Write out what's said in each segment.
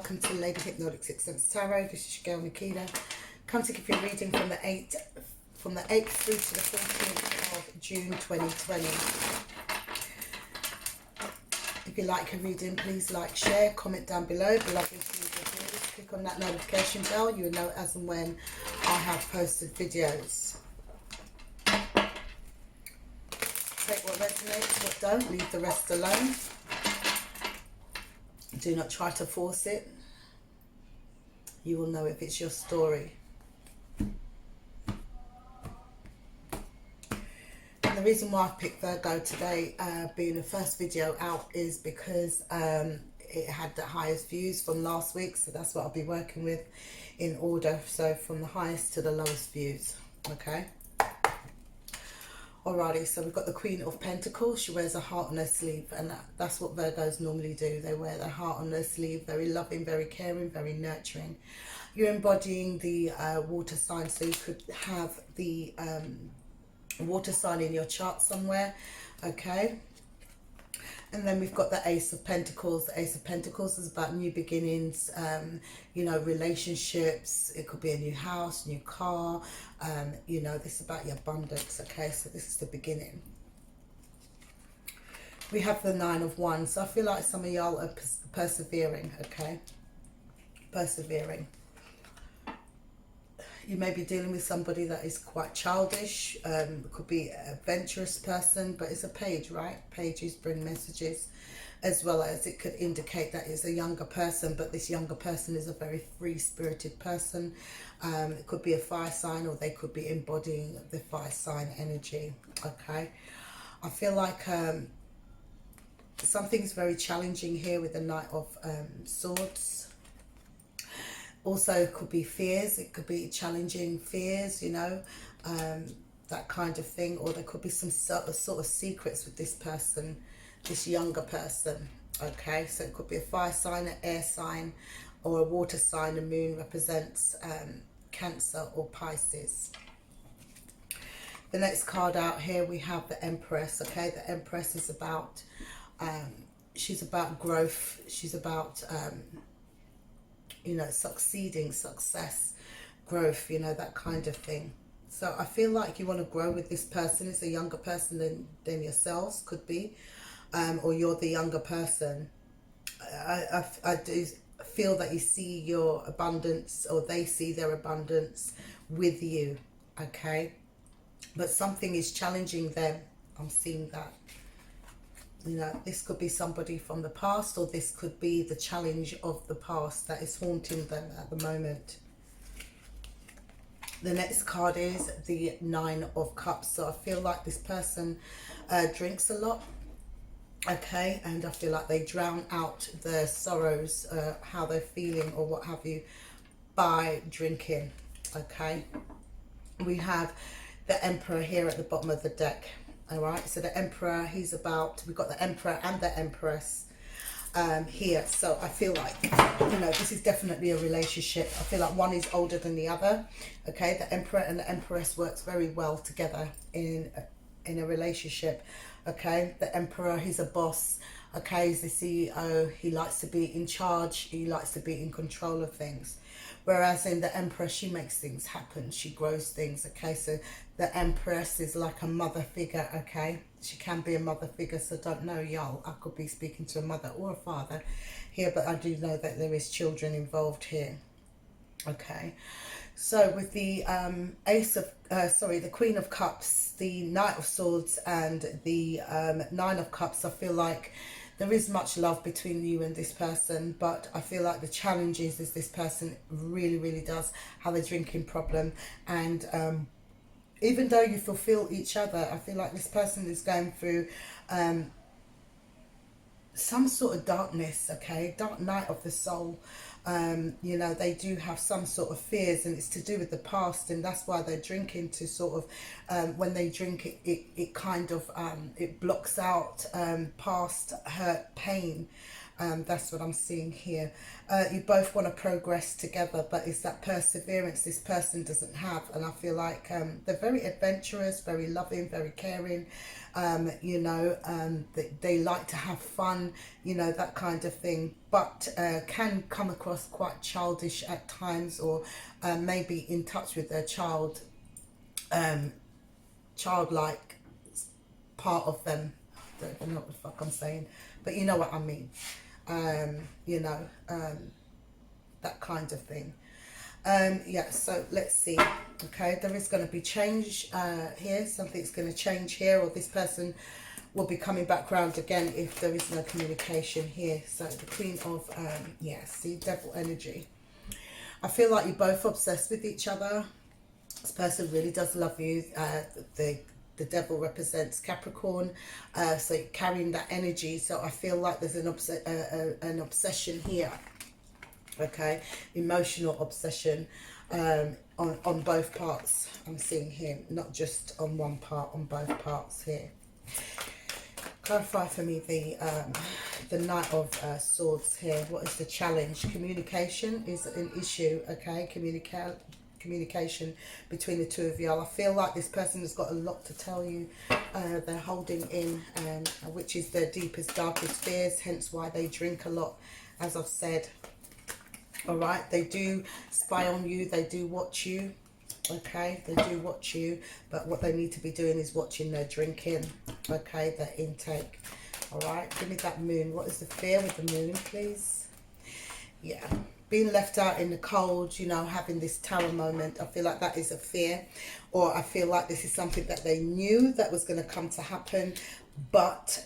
welcome to Lady Hypnotic Sixth Sense Tarot. This is your girl Nikita. Come to give you a reading from the 8th through to the 14th of June 2020. If you like a reading, please like, share, comment down below. It'd be lovely to see your views. Click on that notification bell. You will know as and when I have posted videos. Take what resonates, what don't. Leave the rest alone. Do not try to force it. You will know if it's your story. And the reason why I've picked Virgo today, being the first video out, is because it had the highest views from last week. So that's what I'll be working with in order. So from the highest to the lowest views. Okay. Alrighty, so we've got the Queen of Pentacles. She wears a heart on her sleeve, and that's what Virgos normally do. They wear their heart on their sleeve. Very loving, very caring, very nurturing. You're embodying the water sign, so you could have the water sign in your chart somewhere. Okay. And then we've got the Ace of Pentacles. The Ace of Pentacles is about new beginnings, you know, relationships. It could be a new house, new car. You know, this is about your abundance. Okay, so this is the beginning. We have the Nine of Wands. So I feel like some of y'all are persevering. Okay, persevering. You may be dealing with somebody that is quite childish. It could be an adventurous person, but it's a page, right? Pages bring messages, as well as it could indicate that it's a younger person, but this younger person is a very free-spirited person. It could be a fire sign, or they could be embodying the fire sign energy, okay? I feel like something's very challenging here with the Knight of Swords. Also, it could be fears. It could be challenging fears, you know, that kind of thing. Or there could be some sort of secrets with this person, this younger person, okay? So it could be a fire sign, an air sign, or a water sign. The moon represents Cancer or Pisces. The next card out here, we have the Empress, okay? The Empress is about, she's about growth. She's about... you know, succeeding, success, growth, you know, that kind of thing. So I feel like you want to grow with this person. It's a younger person than yourselves, could be, or you're the younger person. I do feel that you see your abundance, or they see their abundance with you, okay? But something is challenging them. I'm seeing that. You know, this could be somebody from the past, or this could be the challenge of the past that is haunting them at the moment. The next card is the Nine of Cups. So I feel like this person drinks a lot, okay? And I feel like they drown out their sorrows, how they're feeling or what have you, by drinking, okay? We have the Emperor here at the bottom of the deck. All right, so the Emperor, he's about, we've got the Emperor and the Empress here. So I feel like, you know, this is definitely a relationship. I feel like one is older than the other. Okay, the Emperor and the Empress works very well together in a relationship. Okay, the Emperor, he's a boss. Okay, he's the CEO. He likes to be in charge. He likes to be in control of things. Whereas in the Empress, she makes things happen. She grows things, okay? So the Empress is like a mother figure, okay? She can be a mother figure, so don't know, y'all. I could be speaking to a mother or a father here, but I do know that there is children involved here, okay? So with the the Queen of Cups, the Knight of Swords, and the Nine of Cups, I feel like there is much love between you and this person, but I feel like the challenge is this person really, really does have a drinking problem. And even though you fulfill each other, I feel like this person is going through some sort of darkness, okay? Dark night of the soul. You know, they do have some sort of fears, and it's to do with the past, and that's why they're drinking, to sort of, when they drink, it kind of, it blocks out past hurt, pain, That's what I'm seeing here. You both want to progress together, but it's that perseverance this person doesn't have. And I feel like they're very adventurous, very loving, very caring. You know, they like to have fun, you know, that kind of thing, but can come across quite childish at times, or maybe in touch with their childlike part of them. I don't even know what the fuck I'm saying, but you know what I mean. You know, that kind of thing. Yeah, so let's see. Okay, there is going to be change here. Something's going to change here, or this person will be coming back round again if there is no communication here. So the Queen of, yeah, see, Devil energy. I feel like you're both obsessed with each other. This person really does love you. The Devil represents Capricorn, so you're carrying that energy. So I feel like there's an obsession here. Okay, emotional obsession on both parts. I'm seeing here, not just on one part, on both parts here. Clarify for me the Knight of Swords here. What is the challenge? Communication is an issue. Okay, communication between the two of y'all. I feel like this person has got a lot to tell you. They're holding in, which is their deepest, darkest fears, hence why they drink a lot, as I've said. All right, they do spy on you, they do watch you. Okay, they do watch you, but what they need to be doing is watching their drinking. Okay, their intake. All right, give me that Moon. What is the fear with the Moon, please? Yeah, being left out in the cold, you know, having this tower moment. I feel like that is a fear, or I feel like this is something that they knew that was going to come to happen, but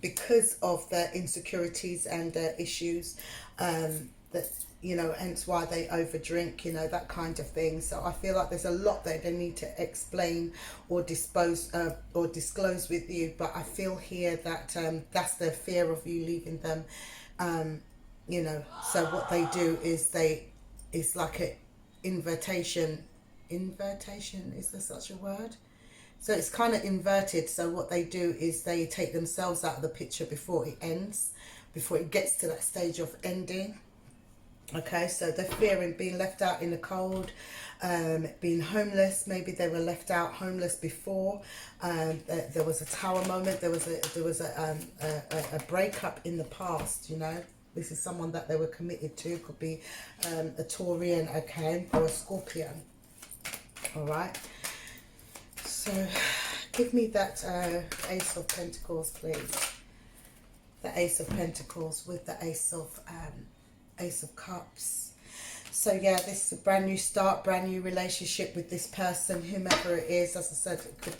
because of their insecurities and their issues, that, you know, hence why they overdrink, you know, that kind of thing. So I feel like there's a lot that they need to explain or disclose with you, but I feel here that that's their fear of you leaving them. You know, so what they do is it's like a invertation, is there such a word? So it's kind of inverted. So what they do is they take themselves out of the picture before it ends, before it gets to that stage of ending. Okay, so they're fearing being left out in the cold, being homeless. Maybe they were left out homeless before. There was a tower moment. There was a breakup in the past. You know, this is someone that they were committed to. Could be a Taurian, okay, or a Scorpion. All right. So, give me that Ace of Pentacles, please. The Ace of Pentacles with the Ace of Cups. So yeah, this is a brand new start, brand new relationship with this person, whomever it is. As I said, it could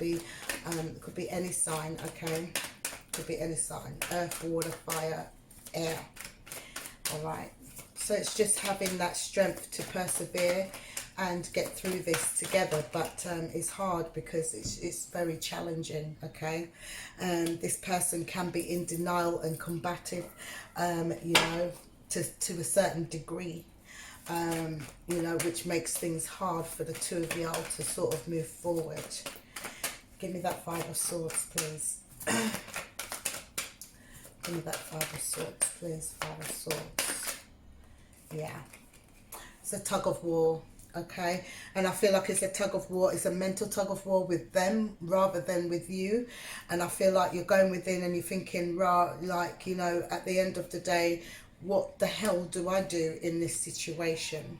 be any sign, okay? Could be any sign. Earth, water, fire, air. All right. So it's just having that strength to persevere and get through this together, but it's hard because it's very challenging, okay? This person can be in denial and combative, you know, to a certain degree, you know, which makes things hard for the two of y'all to sort of move forward. Give me that Five of Swords, please. Give me that Five of Swords, please. Five of Swords. Yeah. It's a tug of war, okay? And I feel like it's a tug of war. It's a mental tug of war with them rather than with you. And I feel like you're going within and you're thinking, like, you know, at the end of the day, what the hell do I do in this situation?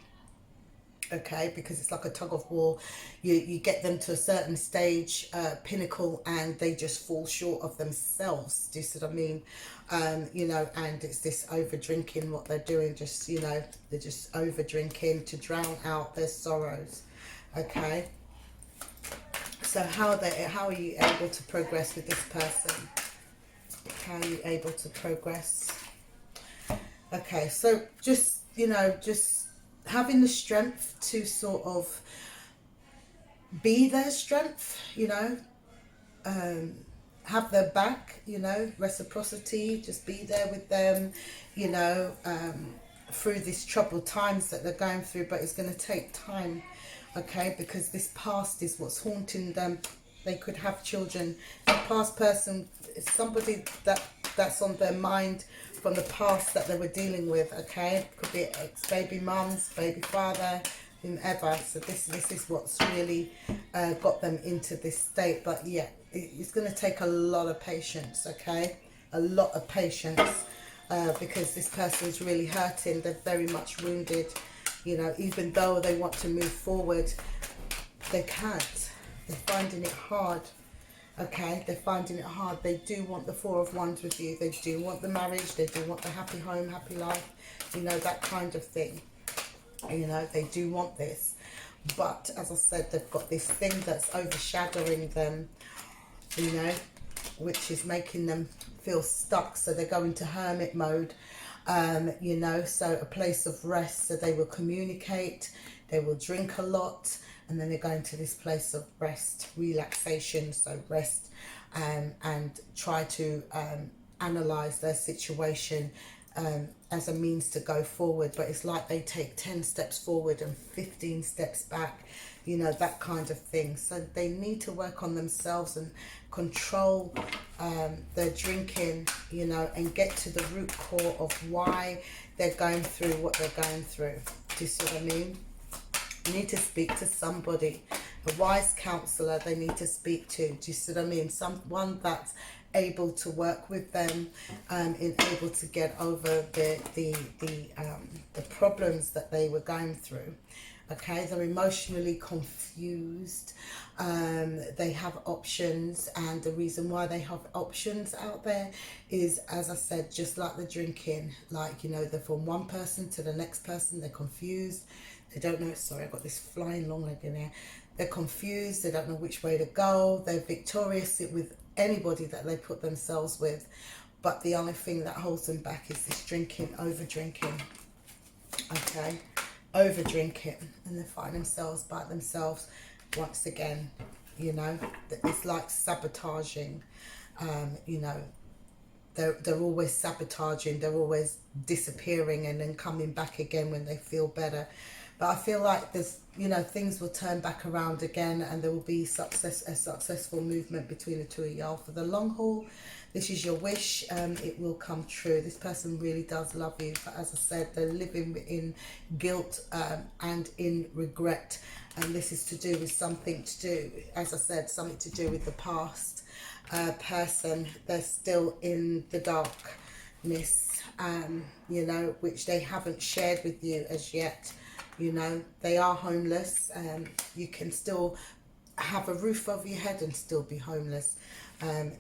Okay, because it's like a tug of war. You get them to a certain stage, pinnacle, and they just fall short of themselves. Do you see what I mean? You know, and it's this over drinking, what they're doing, just, you know, they're just over drinking to drown out their sorrows. Okay, so how are you able to progress with this person? How are you able to progress? Okay, so just, you know, just having the strength to sort of be their strength, you know, have their back, you know, reciprocity, just be there with them, you know, through these troubled times that they're going through, but it's going to take time, okay, because this past is what's haunting them. They could have children. The past person is somebody that that's on their mind from the past that they were dealing with, okay? Could be ex-baby mums, baby father, whomever. So this is what's really got them into this state. But yeah, it's going to take a lot of patience, okay? A lot of patience, because this person's really hurting. They're very much wounded, you know. Even though they want to move forward, they can't. They're finding it hard. Okay, they're finding it hard. They do want the Four of Wands with you. They do want the marriage. They do want the happy home, happy life. You know, that kind of thing. You know, they do want this. But, as I said, they've got this thing that's overshadowing them, you know, which is making them feel stuck. So they go into hermit mode, you know, so a place of rest. So they will communicate. They will drink a lot. And then they go into this place of rest, relaxation, so rest, and try to analyse their situation as a means to go forward. But it's like they take 10 steps forward and 15 steps back, you know, that kind of thing. So they need to work on themselves and control their drinking, you know, and get to the root core of why they're going through what they're going through. Do you see what I mean? Need to speak to somebody, a wise counselor they need to speak to. Do you see what I mean? Someone that's able to work with them, and able to get over the problems that they were going through. Okay, they're emotionally confused. They have options, and the reason why they have options out there is, as I said, just like the drinking, like, you know, they're from one person to the next person. They're confused. They don't know. Sorry, I've got this flying long leg in here. They're confused. They don't know which way to go. They're victorious with anybody that they put themselves with. But the only thing that holds them back is this drinking, over drinking. Okay, over drinking. And they find themselves by themselves once again. You know, it's like sabotaging. You know, they're always sabotaging. They're always disappearing and then coming back again when they feel better. But I feel like there's, you know, things will turn back around again, and there will be a successful movement between the two of y'all. For the long haul, this is your wish. It will come true. This person really does love you. But as I said, they're living in guilt and in regret. And this is to do with something to do, as I said, something to do with the past person. They're still in the darkness, you know, which they haven't shared with you as yet. You know, they are homeless. You can still have a roof over your head and still be homeless.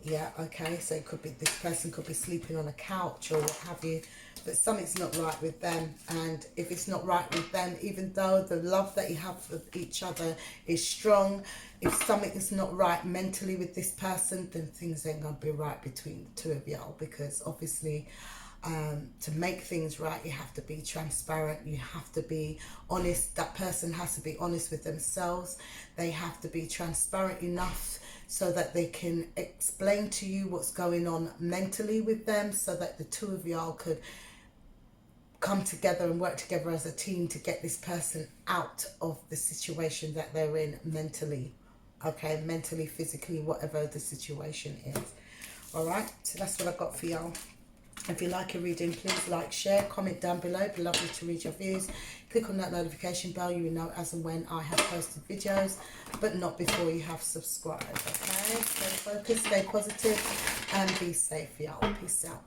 Yeah, okay, so it could be, this person could be sleeping on a couch or what have you, but something's not right with them. And if it's not right with them, even though the love that you have for each other is strong, if something is not right mentally with this person, then things ain't gonna be right between the two of y'all, because obviously to make things right, you have to be transparent, you have to be honest. That person has to be honest with themselves. They have to be transparent enough so that they can explain to you what's going on mentally with them, so that the two of y'all could come together and work together as a team to get this person out of the situation that they're in mentally. Okay, mentally, physically, whatever the situation is. All right, so that's what I've got for y'all. If you like a reading, please like, share, comment down below. It'd be lovely to read your views. Click on that notification bell. You will know as and when I have posted videos, but not before you have subscribed. Okay, stay focused, stay positive, and be safe, y'all. Peace out.